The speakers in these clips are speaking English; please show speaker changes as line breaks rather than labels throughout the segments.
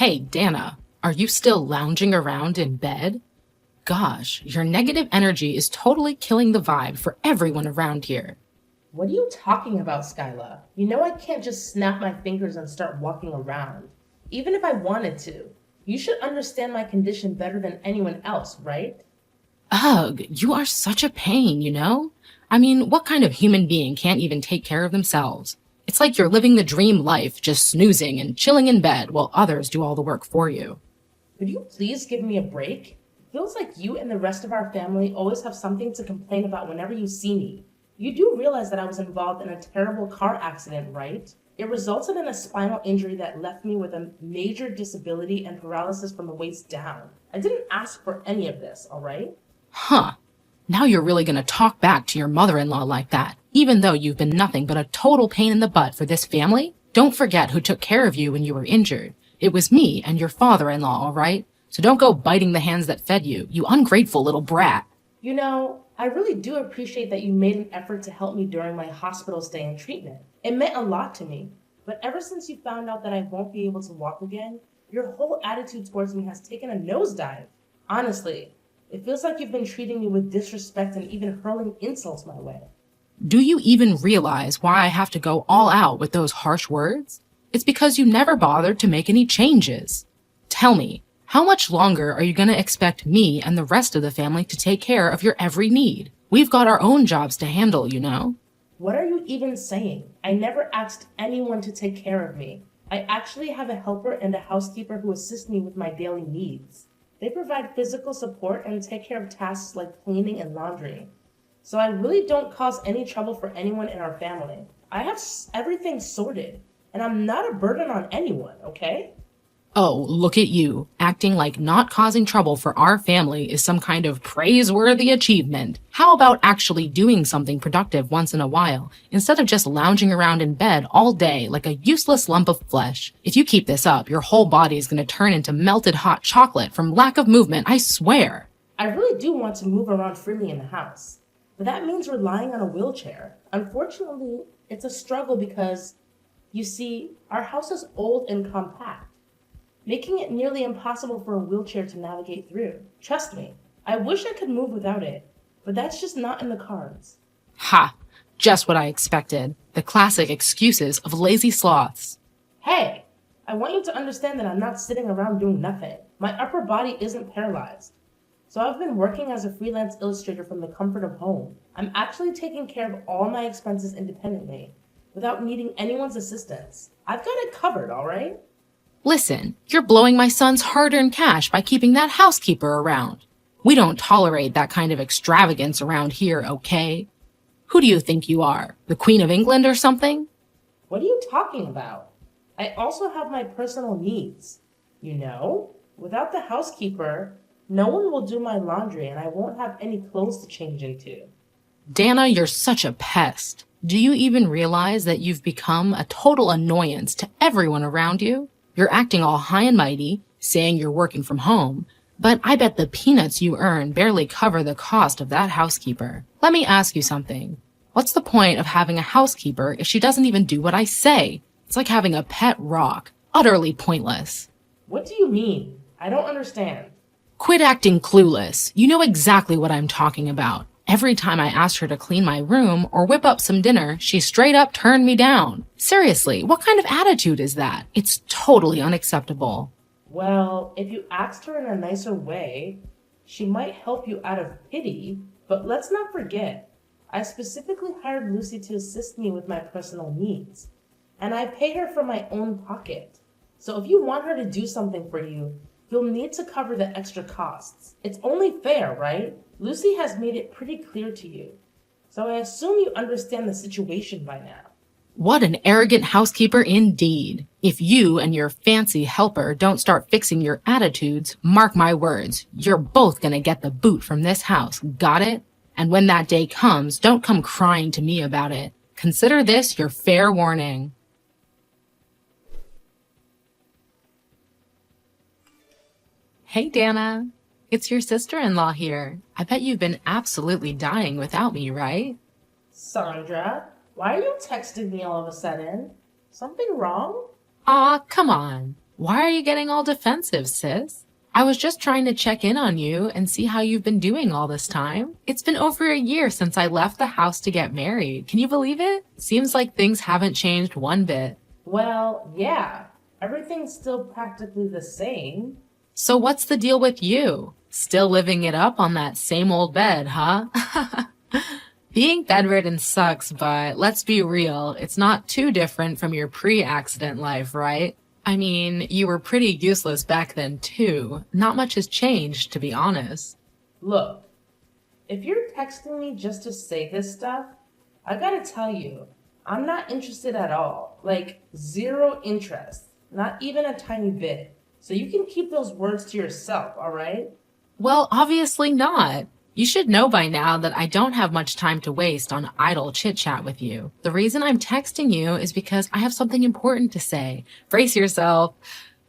Hey, Dana, are you still lounging around in bed? Gosh, your negative energy is totally killing the vibe for everyone around here.
What are you talking about, Skyla? You know I can't just snap my fingers and start walking around, even if I wanted to. You should understand my condition better than anyone else, right?
Ugh, you are such a pain, you know? I mean, what kind of human being can't even take care of themselves? It's like you're living the dream life, just snoozing and chilling in bed while others do all the work for you.
Could you please give me a break? It feels like you and the rest of our family always have something to complain about whenever you see me. You do realize that I was involved in a terrible car accident, right? It resulted in a spinal injury that left me with a major disability and paralysis from the waist down. I didn't ask for any of this, alright?
Huh. Now you're really gonna talk back to your mother-in-law like that, even though you've been nothing but a total pain in the butt for this family? Don't forget who took care of you when you were injured. It was me and your father-in-law, all right? So don't go biting the hands that fed you, you ungrateful little brat.
You know, I really do appreciate that you made an effort to help me during my hospital stay and treatment. It meant a lot to me. But ever since you found out that I won't be able to walk again, your whole attitude towards me has taken a nosedive. Honestly, it feels like you've been treating me with disrespect and even hurling insults my way.
Do you even realize why I have to go all out with those harsh words? It's because you never bothered to make any changes. Tell me, how much longer are you going to expect me and the rest of the family to take care of your every need? We've got our own jobs to handle, you know?
What are you even saying? I never asked anyone to take care of me. I actually have a helper and a housekeeper who assist me with my daily needs. They provide physical support and take care of tasks like cleaning and laundry. So I really don't cause any trouble for anyone in our family. I have everything sorted, and I'm not a burden on anyone, okay?
Oh, look at you, acting like not causing trouble for our family is some kind of praiseworthy achievement. How about actually doing something productive once in a while, instead of just lounging around in bed all day like a useless lump of flesh? If you keep this up, your whole body is going to turn into melted hot chocolate from lack of movement, I swear.
I really do want to move around freely in the house, but that means relying on a wheelchair. Unfortunately, it's a struggle because, you see, our house is old and compact, making it nearly impossible for a wheelchair to navigate through. Trust me, I wish I could move without it, but that's just not in the cards.
Ha! Just what I expected. The classic excuses of lazy sloths.
Hey, I want you to understand that I'm not sitting around doing nothing. My upper body isn't paralyzed. So I've been working as a freelance illustrator from the comfort of home. I'm actually taking care of all my expenses independently, without needing anyone's assistance. I've got it covered, all right?
Listen, you're blowing my son's hard-earned cash by keeping that housekeeper around. We don't tolerate that kind of extravagance around here, okay? Who do you think you are, the Queen of England or something?
What are you talking about? I also have my personal needs. You know, without the housekeeper, no one will do my laundry and I won't have any clothes to change into.
Dana, you're such a pest. Do you even realize that you've become a total annoyance to everyone around you? You're acting all high and mighty, saying you're working from home, but I bet the peanuts you earn barely cover the cost of that housekeeper. Let me ask you something. What's the point of having a housekeeper if she doesn't even do what I say? It's like having a pet rock. Utterly pointless.
What do you mean? I don't understand.
Quit acting clueless. You know exactly what I'm talking about. Every time I asked her to clean my room or whip up some dinner, she straight up turned me down. Seriously, what kind of attitude is that? It's totally unacceptable.
Well, if you asked her in a nicer way, she might help you out of pity, but let's not forget, I specifically hired Lucy to assist me with my personal needs, and I pay her from my own pocket. So if you want her to do something for you, you'll need to cover the extra costs. It's only fair, right? Lucy has made it pretty clear to you, so I assume you understand the situation by now.
What an arrogant housekeeper indeed. If you and your fancy helper don't start fixing your attitudes, mark my words, you're both gonna get the boot from this house, got it? And when that day comes, don't come crying to me about it. Consider this your fair warning. Hey, Dana. It's your sister-in-law here. I bet you've been absolutely dying without me, right?
Sandra, why are you texting me all of a sudden? Something wrong?
Aw, come on. Why are you getting all defensive, sis? I was just trying to check in on you and see how you've been doing all this time. It's been over a year since I left the house to get married. Can you believe it? Seems like things haven't changed one bit.
Well, yeah, everything's still practically the same.
So what's the deal with you? Still living it up on that same old bed, huh? Being bedridden sucks, but let's be real, it's not too different from your pre-accident life, right? I mean, you were pretty useless back then too. Not much has changed, to be honest.
Look, if you're texting me just to say this stuff, I gotta tell you, I'm not interested at all. Like, zero interest. Not even a tiny bit. So you can keep those words to yourself, alright?
Well, obviously not. You should know by now that I don't have much time to waste on idle chit-chat with you. The reason I'm texting you is because I have something important to say. Brace yourself.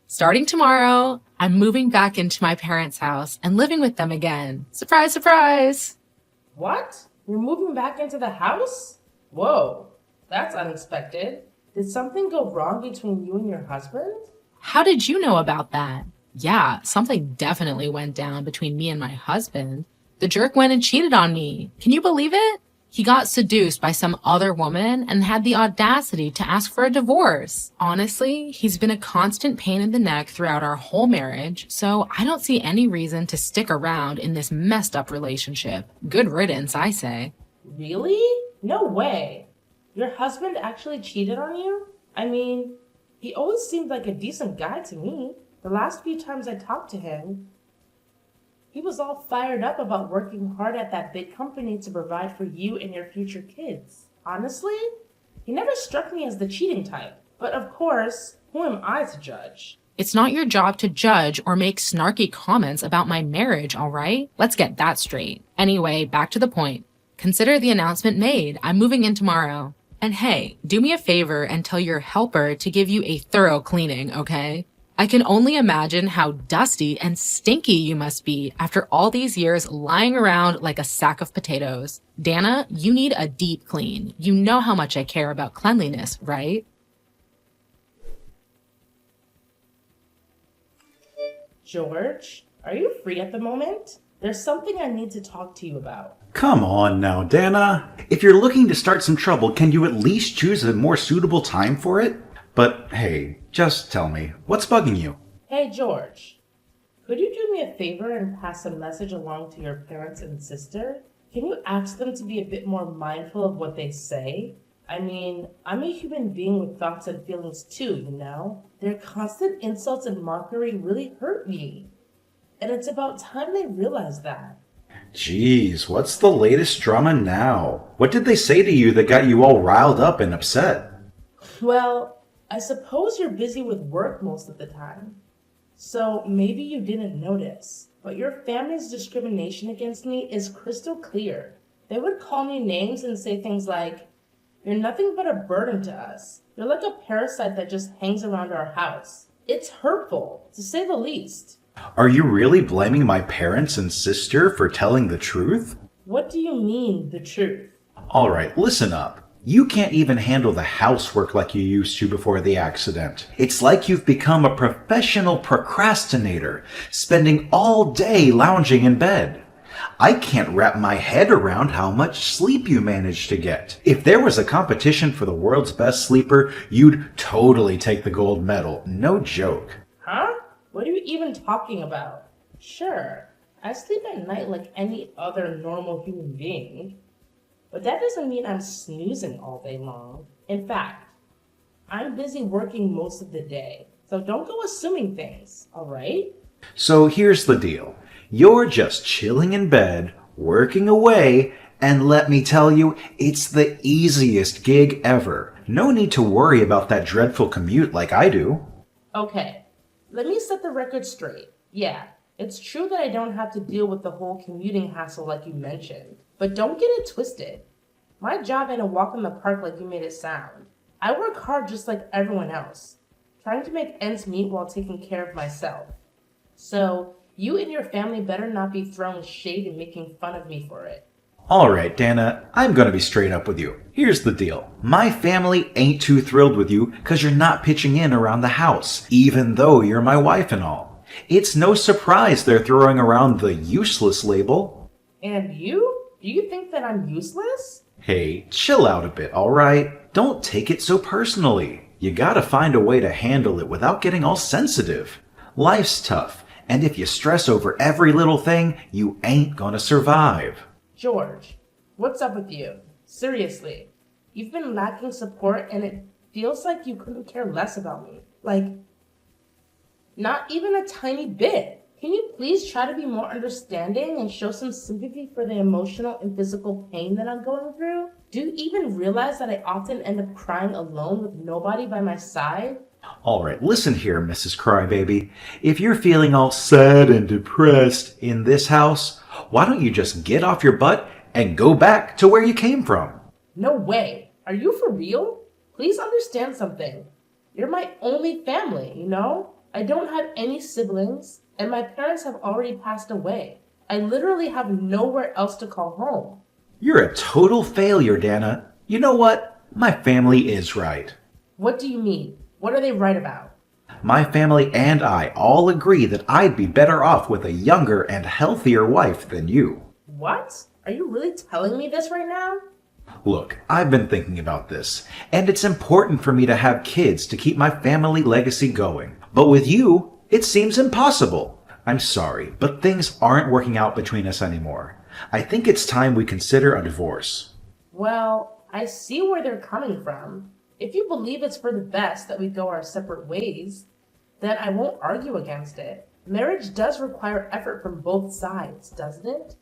Starting tomorrow, I'm moving back into my parents' house and living with them again. Surprise, surprise!
What? You're moving back into the house? Whoa, that's unexpected. Did something go wrong between you and your husband?
How did you know about that? Yeah, something definitely went down between me and my husband. The jerk went and cheated on me. Can you believe it? He got seduced by some other woman and had the audacity to ask for a divorce. Honestly, he's been a constant pain in the neck throughout our whole marriage, so I don't see any reason to stick around in this messed up relationship. Good riddance, I say.
Really? No way. Your husband actually cheated on you? I mean, he always seemed like a decent guy to me. The last few times I talked to him, he was all fired up about working hard at that big company to provide for you and your future kids. Honestly, he never struck me as the cheating type. But of course, who am I to judge?
It's not your job to judge or make snarky comments about my marriage, all right? Let's get that straight. Anyway, back to the point. Consider the announcement made. I'm moving in tomorrow. And hey, do me a favor and tell your helper to give you a thorough cleaning, okay? I can only imagine how dusty and stinky you must be after all these years lying around like a sack of potatoes. Dana, you need a deep clean. You know how much I care about cleanliness, right?
George, are you free at the moment? There's something I need to talk to you about.
Come on now, Dana. If you're looking to start some trouble, can you at least choose a more suitable time for it? But hey, just tell me, what's bugging you?
Hey, George, could you do me a favor and pass a message along to your parents and sister? Can you ask them to be a bit more mindful of what they say? I mean, I'm a human being with thoughts and feelings too, you know? Their constant insults and mockery really hurt me. And it's about time they realize that.
Jeez, what's the latest drama now? What did they say to you that got you all riled up and upset?
Well, I suppose you're busy with work most of the time. So maybe you didn't notice. But your family's discrimination against me is crystal clear. They would call me names and say things like, "You're nothing but a burden to us. You're like a parasite that just hangs around our house." It's hurtful, to say the least.
Are you really blaming my parents and sister for telling the truth?
What do you mean, the truth?
Alright, listen up. You can't even handle the housework like you used to before the accident. It's like you've become a professional procrastinator, spending all day lounging in bed. I can't wrap my head around how much sleep you manage to get. If there was a competition for the world's best sleeper, you'd totally take the gold medal. No joke.
Huh? What are you even talking about? Sure, I sleep at night like any other normal human being. But that doesn't mean I'm snoozing all day long. In fact, I'm busy working most of the day. So don't go assuming things, alright?
So here's the deal. You're just chilling in bed, working away, and let me tell you, it's the easiest gig ever. No need to worry about that dreadful commute like I do.
Okay, let me set the record straight. Yeah, it's true that I don't have to deal with the whole commuting hassle like you mentioned. But don't get it twisted. My job ain't a walk in the park like you made it sound. I work hard just like everyone else, trying to make ends meet while taking care of myself. So, you and your family better not be throwing shade and making fun of me for it.
Alright, Dana, I'm gonna be straight up with you. Here's the deal. My family ain't too thrilled with you because you're not pitching in around the house, even though you're my wife and all. It's no surprise they're throwing around the useless label.
And you? Do you think that I'm useless?
Hey, chill out a bit, alright? Don't take it so personally. You gotta find a way to handle it without getting all sensitive. Life's tough, and if you stress over every little thing, you ain't gonna survive.
George, what's up with you? Seriously, you've been lacking support and it feels like you couldn't care less about me. Like, not even a tiny bit. Can you please try to be more understanding and show some sympathy for the emotional and physical pain that I'm going through? Do you even realize that I often end up crying alone with nobody by my side?
Alright, listen here, Mrs. Crybaby. If you're feeling all sad and depressed in this house, why don't you just get off your butt and go back to where you came from?
No way. Are you for real? Please understand something. You're my only family, you know? I don't have any siblings, and my parents have already passed away. I literally have nowhere else to call home.
You're a total failure, Dana. You know what? My family is right.
What do you mean? What are they right about?
My family and I all agree that I'd be better off with a younger and healthier wife than you.
What? Are you really telling me this right now?
Look, I've been thinking about this, and it's important for me to have kids to keep my family legacy going. But with you, it seems impossible. I'm sorry, but things aren't working out between us anymore. I think it's time we consider a divorce.
Well, I see where they're coming from. If you believe it's for the best that we go our separate ways, then I won't argue against it. Marriage does require effort from both sides, doesn't it?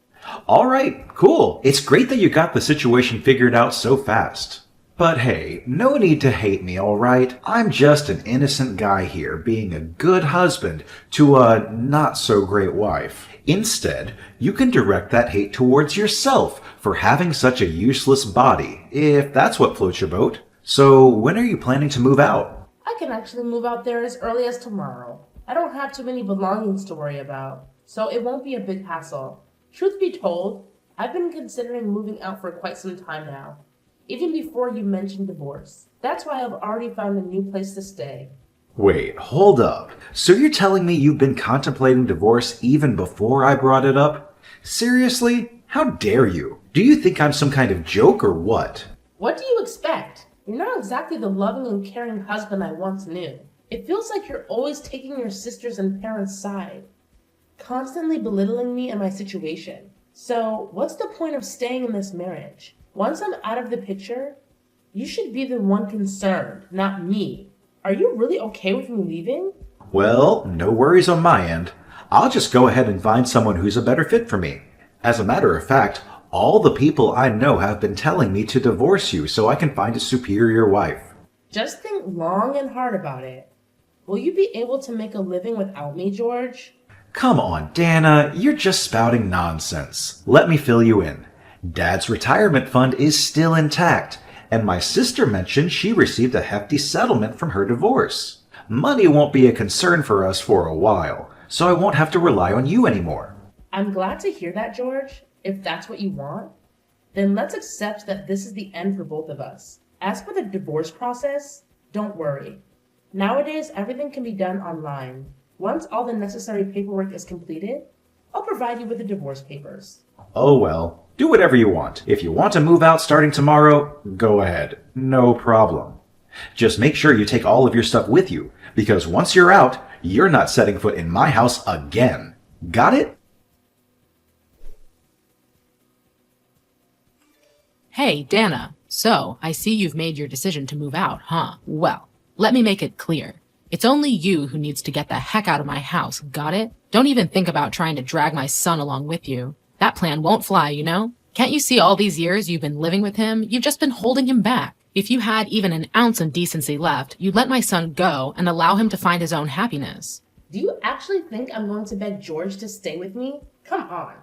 Alright, cool. It's great that you got the situation figured out so fast. But hey, no need to hate me, alright? I'm just an innocent guy here being a good husband to a not-so-great wife. Instead, you can direct that hate towards yourself for having such a useless body, if that's what floats your boat. So, when are you planning to move out?
I can actually move out there as early as tomorrow. I don't have too many belongings to worry about, so it won't be a big hassle. Truth be told, I've been considering moving out for quite some time now, even before you mentioned divorce. That's why I've already found a new place to stay.
Wait, hold up. So you're telling me you've been contemplating divorce even before I brought it up? Seriously? How dare you? Do you think I'm some kind of joke or what?
What do you expect? You're not exactly the loving and caring husband I once knew. It feels like you're always taking your sister's and parents' side, constantly belittling me and my situation. So, what's the point of staying in this marriage? Once I'm out of the picture, you should be the one concerned, not me. Are you really okay with me leaving?
Well, no worries on my end. I'll just go ahead and find someone who's a better fit for me. As a matter of fact, all the people I know have been telling me to divorce you so I can find a superior wife.
Just think long and hard about it. Will you be able to make a living without me, George?
Come on, Dana, you're just spouting nonsense. Let me fill you in. Dad's retirement fund is still intact, and my sister mentioned she received a hefty settlement from her divorce. Money won't be a concern for us for a while, so I won't have to rely on you anymore.
I'm glad to hear that, George. If that's what you want, then let's accept that this is the end for both of us. As for the divorce process, don't worry. Nowadays, everything can be done online. Once all the necessary paperwork is completed, I'll provide you with the divorce papers.
Oh well, do whatever you want. If you want to move out starting tomorrow, go ahead. No problem. Just make sure you take all of your stuff with you, because once you're out, you're not setting foot in my house again. Got it?
Hey, Dana. So, I see you've made your decision to move out, huh? Well, let me make it clear. It's only you who needs to get the heck out of my house, got it? Don't even think about trying to drag my son along with you. That plan won't fly, you know? Can't you see all these years you've been living with him? You've just been holding him back. If you had even an ounce of decency left, you'd let my son go and allow him to find his own happiness.
Do you actually think I'm going to beg George to stay with me? Come on.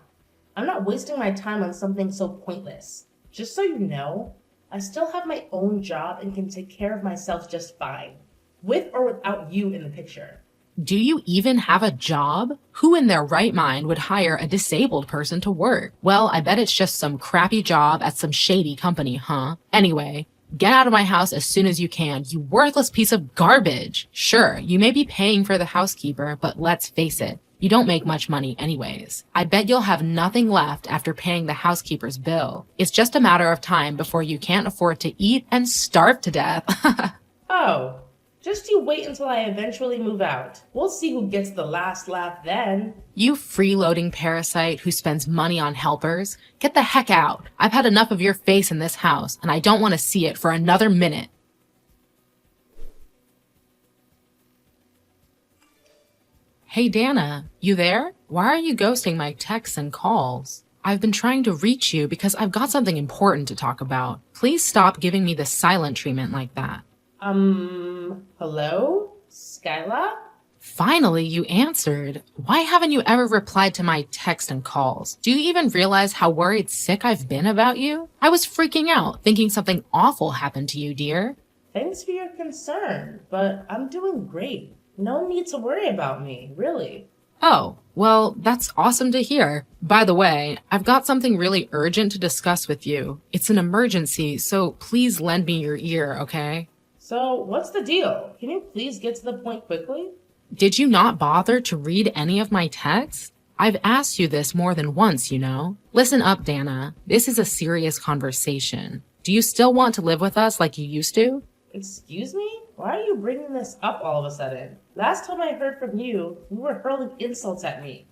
I'm not wasting my time on something so pointless. Just so you know, I still have my own job and can take care of myself just fine, with or without you in the picture.
Do you even have a job? Who in their right mind would hire a disabled person to work? Well, I bet it's just some crappy job at some shady company, huh? Anyway, get out of my house as soon as you can, you worthless piece of garbage. Sure, you may be paying for the housekeeper, but let's face it, you don't make much money anyways. I bet you'll have nothing left after paying the housekeeper's bill. It's just a matter of time before you can't afford to eat and starve to death.
Oh, just you wait until I eventually move out. We'll see who gets the last laugh then.
You freeloading parasite who spends money on helpers. Get the heck out. I've had enough of your face in this house, and I don't want to see it for another minute. Hey, Dana, you there? Why are you ghosting my texts and calls? I've been trying to reach you because I've got something important to talk about. Please stop giving me the silent treatment like that.
Hello? Skyla?
Finally, you answered. Why haven't you ever replied to my text and calls? Do you even realize how worried sick I've been about you? I was freaking out, thinking something awful happened to you, dear.
Thanks for your concern, but I'm doing great. No need to worry about me, really.
Oh, well, that's awesome to hear. By the way, I've got something really urgent to discuss with you. It's an emergency, so please lend me your ear, okay?
So, what's the deal? Can you please get to the point quickly?
Did you not bother to read any of my texts? I've asked you this more than once, you know. Listen up, Dana. This is a serious conversation. Do you still want to live with us like you used to?
Excuse me? Why are you bringing this up all of a sudden? Last time I heard from you, you were hurling insults at me,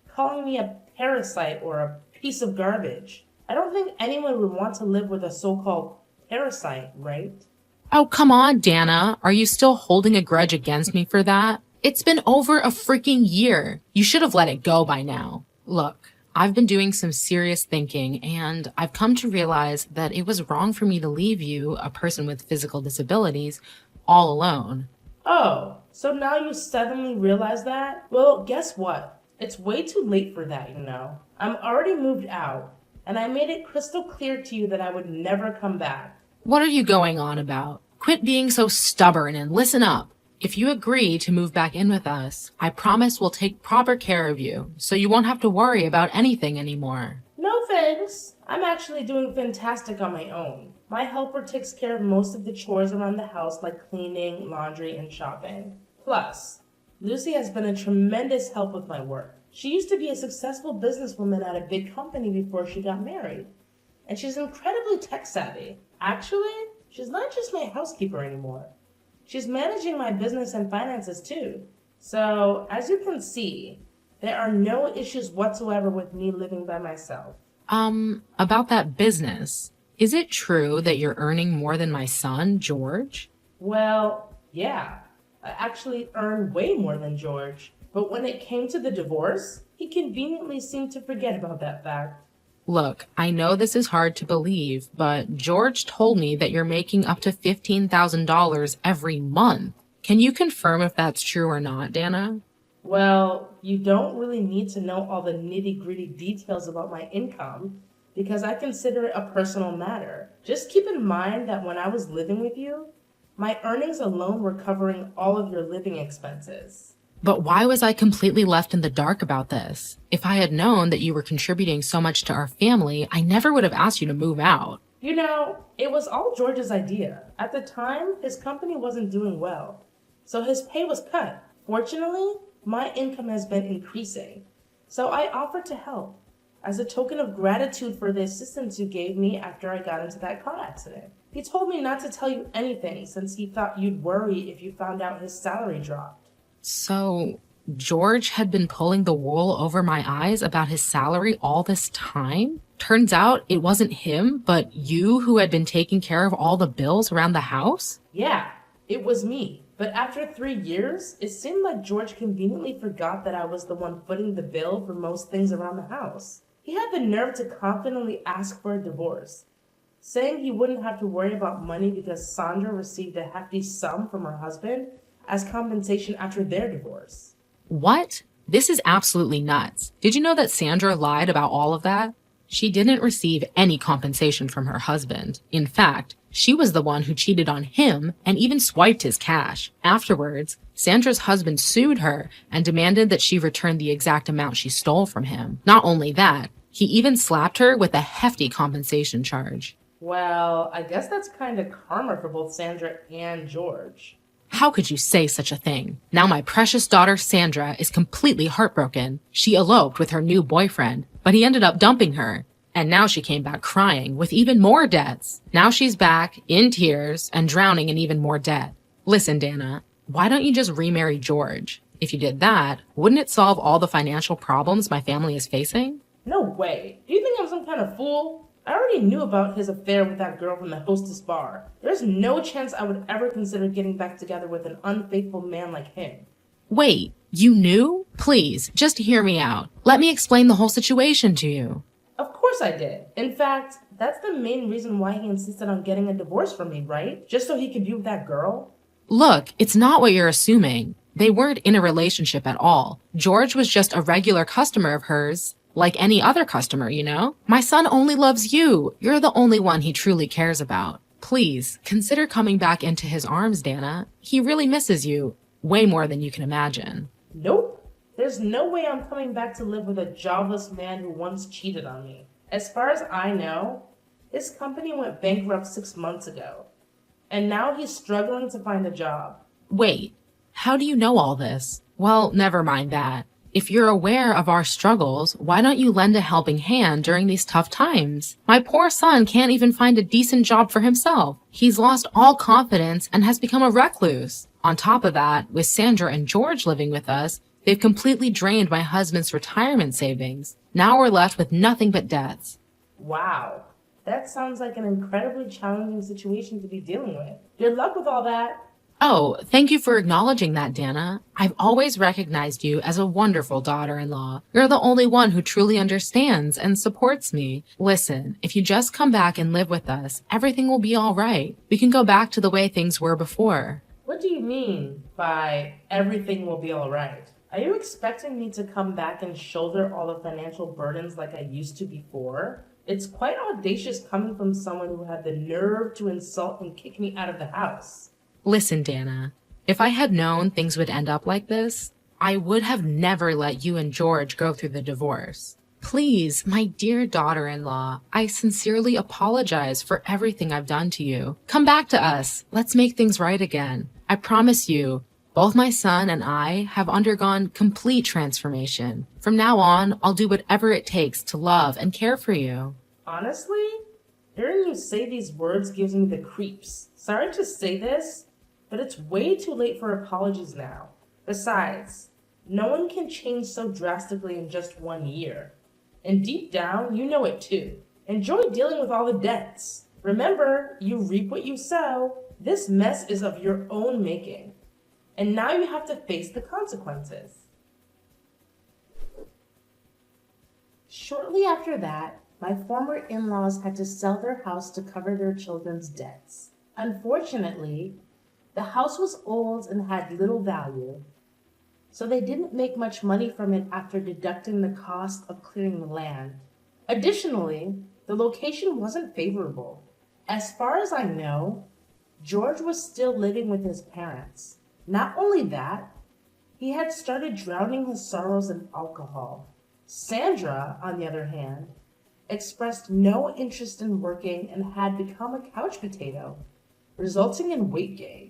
calling me a parasite or a piece of garbage. I don't think anyone would want to live with a so-called parasite, right?
Oh, come on, Dana. Are you still holding a grudge against me for that? It's been over a freaking year. You should have let it go by now. Look, I've been doing some serious thinking, and I've come to realize that it was wrong for me to leave you, a person with physical disabilities, all alone.
Oh, so now you suddenly realize that? Well, guess what? It's way too late for that, you know. I'm already moved out, and I made it crystal clear to you that I would never come back.
What are you going on about? Quit being so stubborn and listen up. If you agree to move back in with us, I promise we'll take proper care of you, so you won't have to worry about anything anymore.
No thanks. I'm actually doing fantastic on my own. My helper takes care of most of the chores around the house like cleaning, laundry, and shopping. Plus, Lucy has been a tremendous help with my work. She used to be a successful businesswoman at a big company before she got married. And she's incredibly tech savvy. Actually, she's not just my housekeeper anymore. She's managing my business and finances too. So, as you can see, there are no issues whatsoever with me living by myself.
About that business, is it true that you're earning more than my son, George?
Well, yeah. I actually earn way more than George. But when it came to the divorce, he conveniently seemed to forget about that fact.
Look, I know this is hard to believe, but George told me that you're making up to $15,000 every month. Can you confirm if that's true or not, Dana?
Well, you don't really need to know all the nitty-gritty details about my income because I consider it a personal matter. Just keep in mind that when I was living with you, my earnings alone were covering all of your living expenses.
But why was I completely left in the dark about this? If I had known that you were contributing so much to our family, I never would have asked you to move out.
You know, it was all George's idea. At the time, his company wasn't doing well, so his pay was cut. Fortunately, my income has been increasing, so I offered to help as a token of gratitude for the assistance you gave me after I got into that car accident. He told me not to tell you anything since he thought you'd worry if you found out his salary dropped.
So, George had been pulling the wool over my eyes about his salary all this time? Turns out it wasn't him, but you who had been taking care of all the bills around the house?
Yeah, it was me. But after 3 years, it seemed like George conveniently forgot that I was the one footing the bill for most things around the house. He had the nerve to confidently ask for a divorce, saying he wouldn't have to worry about money because Sandra received a hefty sum from her husband as compensation after their divorce.
What? This is absolutely nuts. Did you know that Sandra lied about all of that? She didn't receive any compensation from her husband. In fact, She was the one who cheated on him and even swiped his cash. Afterwards, Sandra's husband sued her and demanded that she return the exact amount she stole from him. Not only that, he even slapped her with a hefty compensation charge.
Well, I guess that's kind of karma for both Sandra and George.
How could you say such a thing? Now my precious daughter Sandra is completely heartbroken. She eloped with her new boyfriend, but he ended up dumping her. And now she came back crying with even more debts. Now she's back in tears and drowning in even more debt. Listen, Dana, why don't you just remarry George? If you did that, wouldn't it solve all the financial problems my family is facing?
No way. Do you think I'm some kind of fool? I already knew about his affair with that girl from the hostess bar. There's no chance I would ever consider getting back together with an unfaithful man like him.
Wait, you knew? Please, just hear me out. Let me explain the whole situation to you.
Of course I did. In fact, that's the main reason why he insisted on getting a divorce from me, right? Just so he could be with that girl?
Look, it's not what you're assuming. They weren't in a relationship at all. George was just a regular customer of hers, like any other customer, you know? My son only loves you. You're the only one he truly cares about. Please, consider coming back into his arms, Dana. He really misses you, way more than you can imagine.
Nope. There's no way I'm coming back to live with a jobless man who once cheated on me. As far as I know, his company went bankrupt 6 months ago. And now he's struggling to find a job.
Wait, how do you know all this? Well, never mind that. If you're aware of our struggles, why don't you lend a helping hand during these tough times? My poor son can't even find a decent job for himself. He's lost all confidence and has become a recluse. On top of that, with Sandra and George living with us, they've completely drained my husband's retirement savings. Now we're left with nothing but debts.
Wow. That sounds like an incredibly challenging situation to be dealing with. Good luck with all that.
Oh, thank you for acknowledging that, Dana. I've always recognized you as a wonderful daughter-in-law. You're the only one who truly understands and supports me. Listen, if you just come back and live with us, everything will be all right. We can go back to the way things were before.
What do you mean by everything will be all right? Are you expecting me to come back and shoulder all the financial burdens like I used to before? It's quite audacious coming from someone who had the nerve to insult and kick me out of the house.
Listen, Dana, if I had known things would end up like this, I would have never let you and George go through the divorce. Please, my dear daughter-in-law, I sincerely apologize for everything I've done to you. Come back to us. Let's make things right again. I promise you, both my son and I have undergone complete transformation. From now on, I'll do whatever it takes to love and care for you.
Honestly, hearing you say these words gives me the creeps. Sorry to say this, but it's way too late for apologies now. Besides, no one can change so drastically in just 1 year. And deep down, you know it too. Enjoy dealing with all the debts. Remember, you reap what you sow. This mess is of your own making. And now you have to face the consequences. Shortly after that, my former in-laws had to sell their house to cover their children's debts. Unfortunately, the house was old and had little value, so they didn't make much money from it after deducting the cost of clearing the land. Additionally, the location wasn't favorable. As far as I know, George was still living with his parents. Not only that, he had started drowning his sorrows in alcohol. Sandra, on the other hand, expressed no interest in working and had become a couch potato, resulting in weight gain.